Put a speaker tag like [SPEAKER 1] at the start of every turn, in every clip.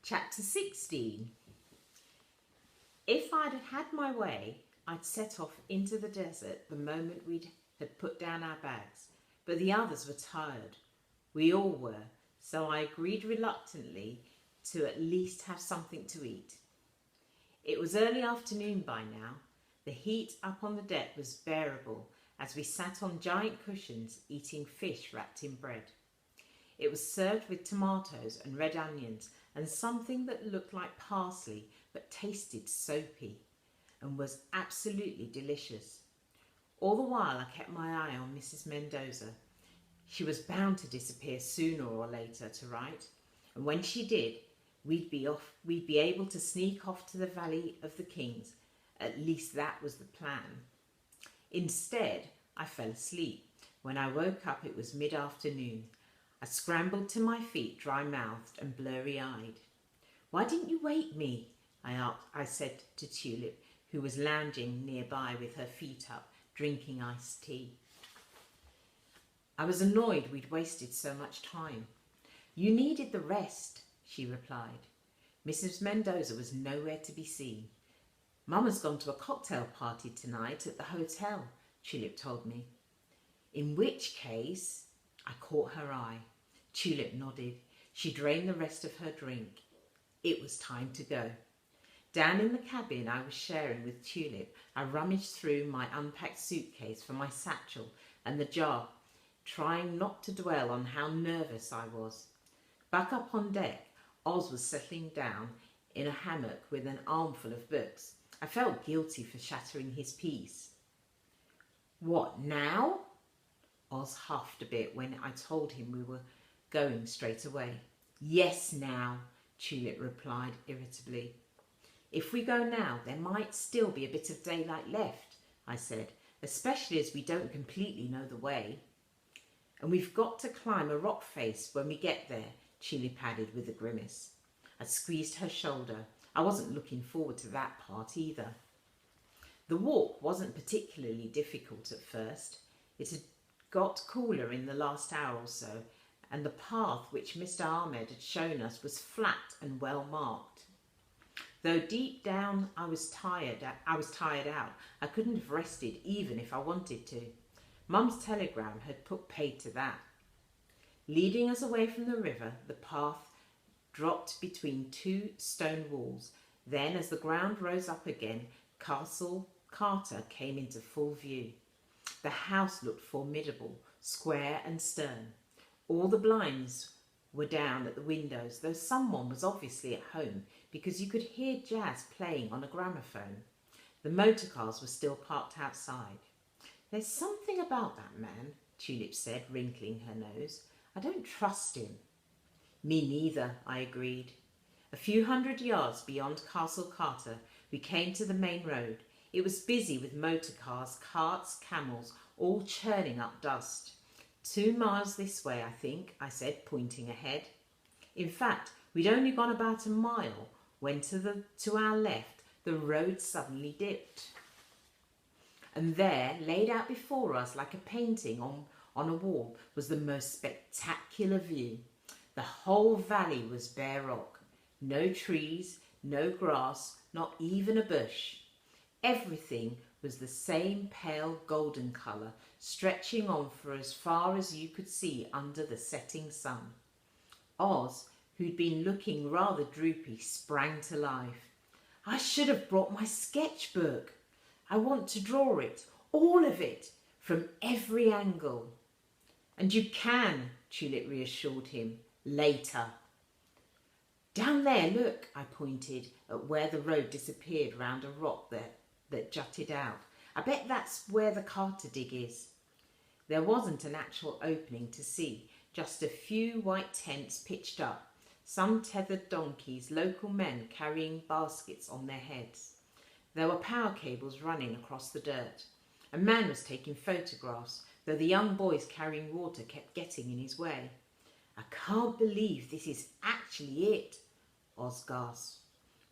[SPEAKER 1] Chapter 16. If I'd had my way, I'd set off into the desert the moment we had put down our bags, but the others were tired. We all were, so I agreed reluctantly to at least have something to eat. It was early afternoon by now. The heat up on the deck was bearable as we sat on giant cushions eating fish wrapped in bread. It was served with tomatoes and red onions and something that looked like parsley but tasted soapy and was absolutely delicious. All the while I kept my eye on Mrs. Mendoza. She was bound to disappear sooner or later to write, and when she did, we'd be able to sneak off to the Valley of the Kings. At least that was the plan. Instead, I fell asleep. When I woke up, it was mid-afternoon. I scrambled to my feet, dry-mouthed and blurry-eyed. "Why didn't you wake me?" I said to Tulip, who was lounging nearby with her feet up, drinking iced tea. I was annoyed we'd wasted so much time. "You needed the rest," she replied. Mrs. Mendoza was nowhere to be seen. "Mama's gone to a cocktail party tonight at the hotel," Tulip told me. In which case, I caught her eye. Tulip nodded. She drained the rest of her drink. It was time to go. Down in the cabin I was sharing with Tulip, I rummaged through my unpacked suitcase for my satchel and the jar, trying not to dwell on how nervous I was. Back up on deck, Oz was settling down in a hammock with an armful of books. I felt guilty for shattering his peace. "What, now?" Oz huffed a bit when I told him we were going straight away. "Yes, now," Tulip replied irritably. "If we go now, there might still be a bit of daylight left," I said, "especially as we don't completely know the way." "And we've got to climb a rock face when we get there," Tulip added with a grimace. I squeezed her shoulder. I wasn't looking forward to that part either. The walk wasn't particularly difficult at first. It had got cooler in the last hour or so, and the path which Mr. Ahmed had shown us was flat and well marked. Though deep down I was tired out. I couldn't have rested even if I wanted to. Mum's telegram had put paid to that. Leading us away from the river, the path dropped between two stone walls. Then, as the ground rose up again, Castle Carter came into full view. The house looked formidable, square and stern. All the blinds were down at the windows, though someone was obviously at home because you could hear jazz playing on a gramophone. The motor cars were still parked outside. "There's something about that man," Tulip said, wrinkling her nose. "I don't trust him." "Me neither," I agreed. A few hundred yards beyond Castle Carter, we came to the main road. It was busy with motor cars, carts, camels, all churning up dust. 2 miles this way, I think," I said, pointing ahead. In fact, we'd only gone about a mile when to our left the road suddenly dipped. And there, laid out before us like a painting on a wall, was the most spectacular view. The whole valley was bare rock. No trees, no grass, not even a bush. Everything was the same pale golden colour, stretching on for as far as you could see under the setting sun. Oz, who'd been looking rather droopy, sprang to life. "I should have brought my sketchbook. I want to draw it, all of it, from every angle." "And you can," Tulip reassured him, "later." "Down there, look," I pointed at where the road disappeared round a rock that jutted out. "I bet that's where the Carter dig is." There wasn't an actual opening to see, just a few white tents pitched up, some tethered donkeys, local men carrying baskets on their heads. There were power cables running across the dirt. A man was taking photographs, though the young boys carrying water kept getting in his way. "I can't believe this is actually it," Oz gasped.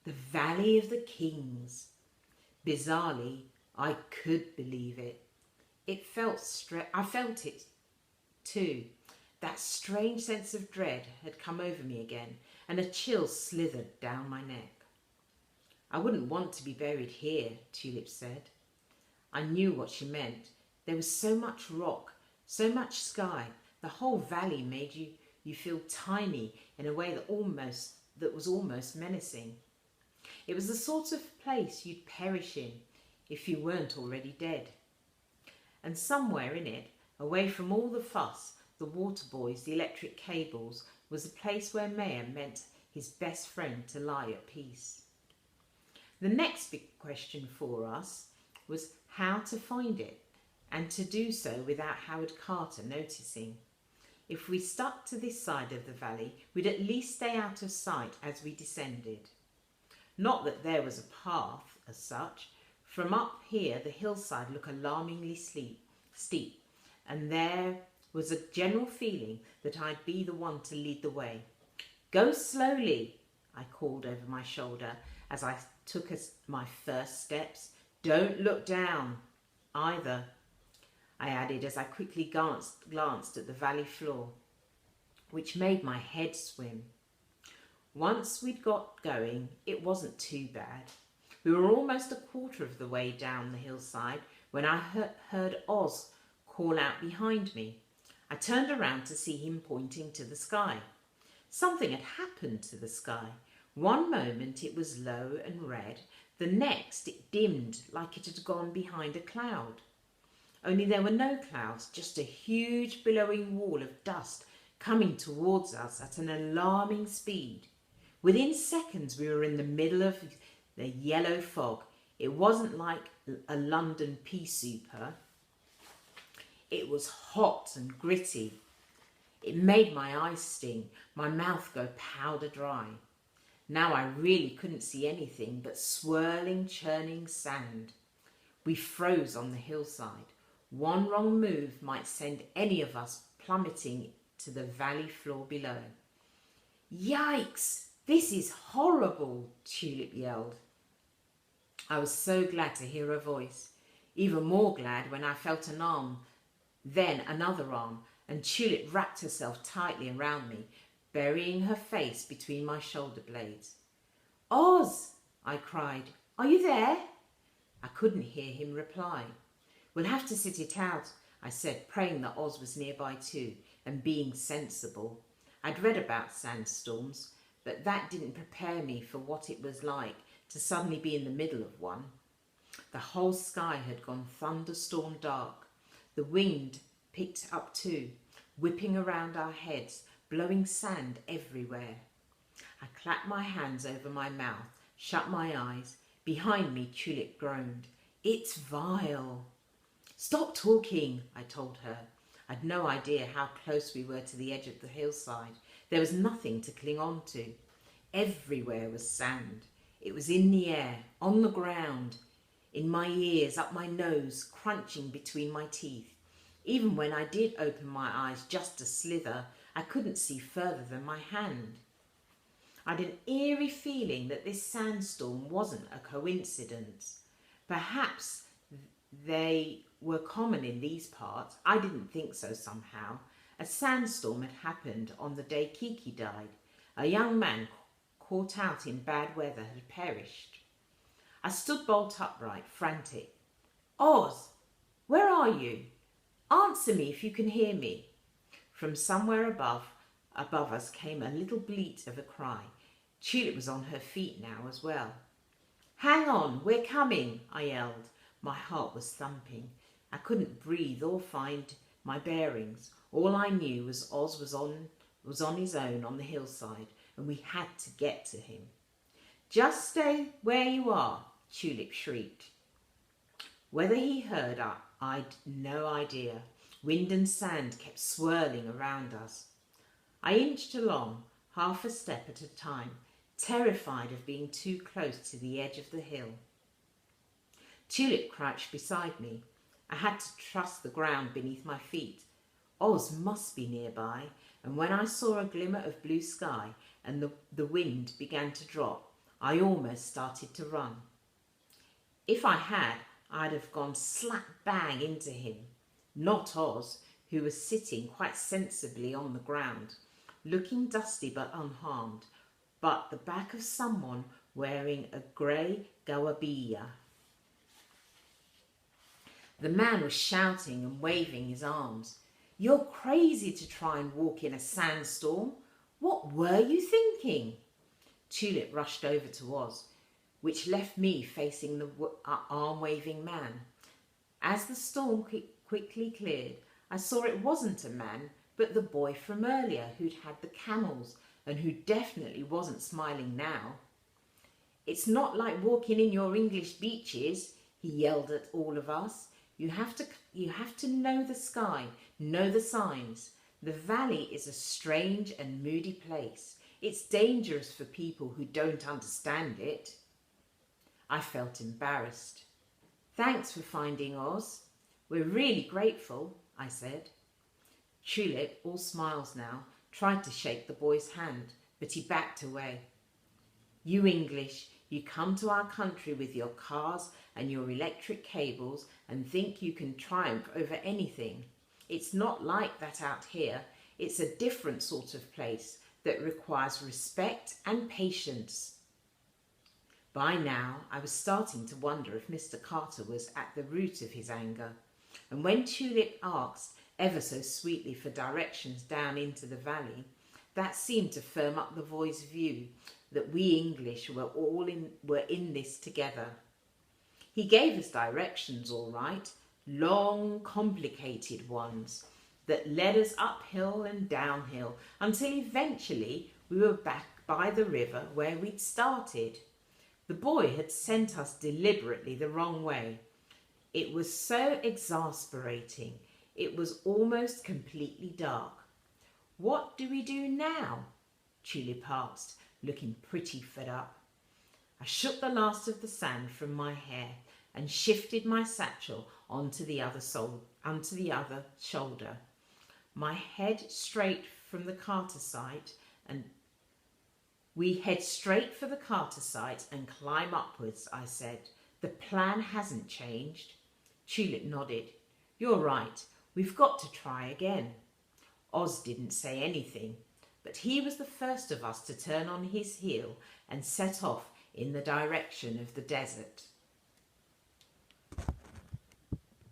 [SPEAKER 1] "The Valley of the Kings." Bizarrely, I could believe it. I felt it too. That strange sense of dread had come over me again, and a chill slithered down my neck. I wouldn't want to be buried here, Tulip said. I knew what she meant. There was so much rock, so much sky. The whole valley made you feel tiny in a way that was almost menacing. It was the sort of place you'd perish in if you weren't already dead. And somewhere in it, away from all the fuss, the water boys, the electric cables, was a place where Mayer meant his best friend to lie at peace. The next big question for us was how to find it, and to do so without Howard Carter noticing. If we stuck to this side of the valley, we'd at least stay out of sight as we descended. Not that there was a path as such. From up here, the hillside looked alarmingly steep, and there was a general feeling that I'd be the one to lead the way. "Go slowly," I called over my shoulder as I took my first steps. "Don't look down either," I added as I quickly glanced at the valley floor, which made my head swim. Once we'd got going, it wasn't too bad. We were almost a quarter of the way down the hillside when I heard Oz call out behind me. I turned around to see him pointing to the sky. Something had happened to the sky. One moment it was low and red, the next it dimmed like it had gone behind a cloud. Only there were no clouds, just a huge billowing wall of dust coming towards us at an alarming speed. Within seconds we were in the middle of the yellow fog. It wasn't like a London pea souper. It was hot and gritty. It made my eyes sting, my mouth go powder dry. Now I really couldn't see anything but swirling, churning sand. We froze on the hillside. One wrong move might send any of us plummeting to the valley floor below. "Yikes! This is horrible," Tulip yelled. I was so glad to hear her voice. Even more glad when I felt an arm, then another arm, and Tulip wrapped herself tightly around me, burying her face between my shoulder blades. "Oz!" I cried. "Are you there?" I couldn't hear him reply. "We'll have to sit it out," I said, praying that Oz was nearby too, and being sensible. I'd read about sandstorms, but that didn't prepare me for what it was like to suddenly be in the middle of one. The whole sky had gone thunderstorm dark. The wind picked up too, whipping around our heads, blowing sand everywhere. I clapped my hands over my mouth, shut my eyes. Behind me, Tulip groaned. "It's vile." "Stop talking," I told her. I'd no idea how close we were to the edge of the hillside. There was nothing to cling on to. Everywhere was sand. It was in the air, on the ground, in my ears, up my nose, crunching between my teeth. Even when I did open my eyes just a slither, I couldn't see further than my hand. I'd an eerie feeling that this sandstorm wasn't a coincidence. Perhaps they were common in these parts. I didn't think so somehow. A sandstorm had happened on the day Kiki died. A young man caught out in bad weather had perished. I stood bolt upright, frantic. "Oz, where are you? Answer me if you can hear me." From somewhere above us came a little bleat of a cry. Tulip was on her feet now as well. "Hang on, we're coming," I yelled. My heart was thumping. I couldn't breathe or find my bearings. All I knew was Oz was on his own on the hillside, and we had to get to him. "Just stay where you are," Tulip shrieked. Whether he heard, I'd no idea. Wind and sand kept swirling around us. I inched along, half a step at a time, terrified of being too close to the edge of the hill. Tulip crouched beside me. I had to trust the ground beneath my feet. Oz must be nearby, and when I saw a glimmer of blue sky and the wind began to drop, I almost started to run. If I had, I'd have gone slap bang into him. Not Oz, who was sitting quite sensibly on the ground, looking dusty but unharmed, but the back of someone wearing a grey gawabia. The man was shouting and waving his arms. "You're crazy to try and walk in a sandstorm. What were you thinking?" Tulip rushed over to Oz, which left me facing the arm-waving man. As the storm quickly cleared, I saw it wasn't a man, but the boy from earlier who'd had the camels and who definitely wasn't smiling now. "It's not like walking in your English beaches," he yelled at all of us. You have to know the sky, know the signs. The valley is a strange and moody place. It's dangerous for people who don't understand it." I felt embarrassed. "Thanks for finding Oz. We're really grateful," I said. Tulip, all smiles now, tried to shake the boy's hand, but he backed away. "You English, you come to our country with your cars and your electric cables and think you can triumph over anything. It's not like that out here. It's a different sort of place that requires respect and patience." By now, I was starting to wonder if Mr. Carter was at the root of his anger, and when Tulip asked ever so sweetly for directions down into the valley, that seemed to firm up the boy's view that we English were in this together. He gave us directions, all right, long, complicated ones that led us uphill and downhill until eventually we were back by the river where we'd started. The boy had sent us deliberately the wrong way. It was so exasperating. It was almost completely dark. "What do we do now?" Tulip asked, looking pretty fed up. I shook the last of the sand from my hair and shifted my satchel onto the other shoulder. My head straight from the Carter site, and we head straight for the Carter site and climb upwards, I said. "The plan hasn't changed." Tulip nodded. "You're right, we've got to try again." Oz didn't say anything, but he was the first of us to turn on his heel and set off in the direction of the desert.